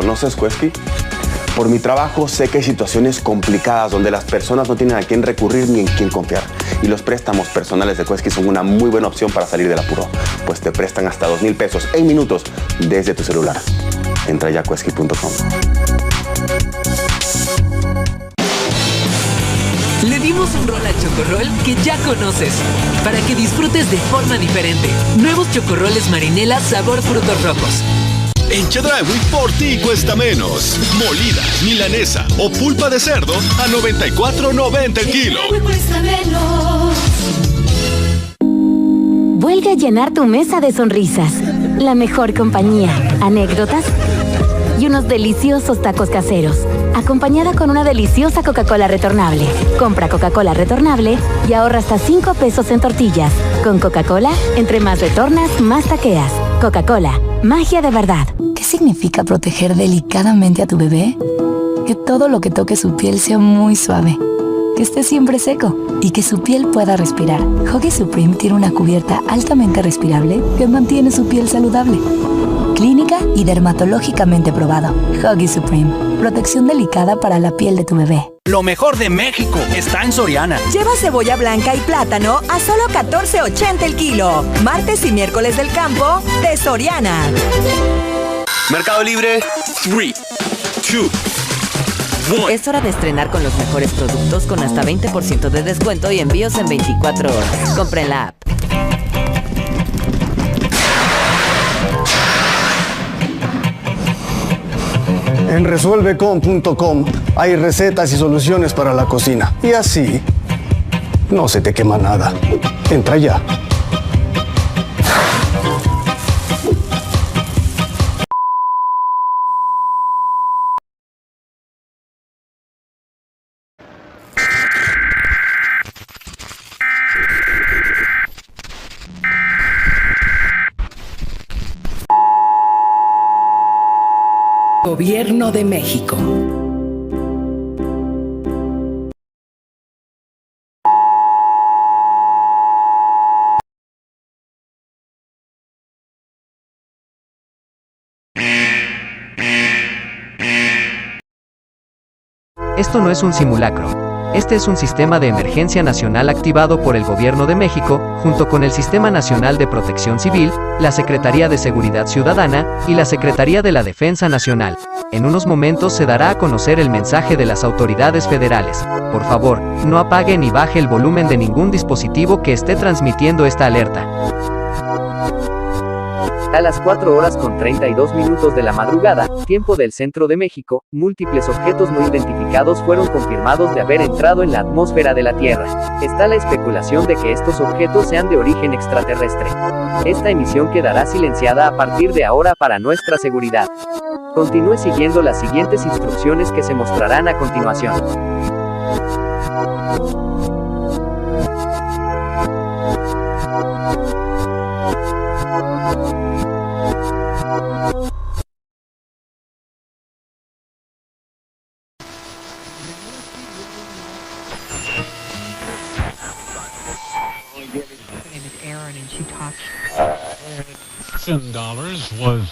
¿Conoces Quesky? Por mi trabajo sé que hay situaciones complicadas donde las personas no tienen a quién recurrir ni en quién confiar. Y los préstamos personales de Quesky son una muy buena opción para salir del apuro, pues te prestan hasta 2,000 pesos en minutos desde tu celular. Entra ya a quesky.com. Le dimos un rol a Chocorrol que ya conoces, para que disfrutes de forma diferente. Nuevos Chocorroles Marinela sabor frutos rojos. En Chedraui por ti cuesta menos. Molida, milanesa o pulpa de cerdo a $94.90 el kilo. Vuelve a llenar tu mesa de sonrisas. La mejor compañía, anécdotas y unos deliciosos tacos caseros, acompañada con una deliciosa Coca-Cola retornable. Compra Coca-Cola retornable y ahorra hasta 5 pesos en tortillas. Con Coca-Cola, entre más retornas, más taqueas. Coca-Cola, magia de verdad. ¿Qué significa proteger delicadamente a tu bebé? Que todo lo que toque su piel sea muy suave, que esté siempre seco y que su piel pueda respirar. Huggies Supreme tiene una cubierta altamente respirable que mantiene su piel saludable. Clínica y dermatológicamente probado. Huggies Supreme. Protección delicada para la piel de tu bebé. Lo mejor de México está en Soriana. Lleva cebolla blanca y plátano a solo $14.80 el kilo. Martes y miércoles del campo de Soriana. Mercado Libre, 3, 2, 1. Es hora de estrenar con los mejores productos con hasta 20% de descuento y envíos en 24 horas. Compra en la app. En resuelvecon.com hay recetas y soluciones para la cocina. Y así, no se te quema nada. Entra ya. Gobierno de México. Esto no es un simulacro. Este es un sistema de emergencia nacional activado por el Gobierno de México, junto con el Sistema Nacional de Protección Civil, la Secretaría de Seguridad Ciudadana y la Secretaría de la Defensa Nacional. En unos momentos se dará a conocer el mensaje de las autoridades federales. Por favor, no apague ni baje el volumen de ningún dispositivo que esté transmitiendo esta alerta. A las 4:32 de la madrugada, tiempo del centro de México, múltiples objetos no identificados fueron confirmados de haber entrado en la atmósfera de la Tierra. Está la especulación de que estos objetos sean de origen extraterrestre. Esta emisión quedará silenciada a partir de ahora para nuestra seguridad. Continúe siguiendo las siguientes instrucciones que se mostrarán a continuación. $1,000 was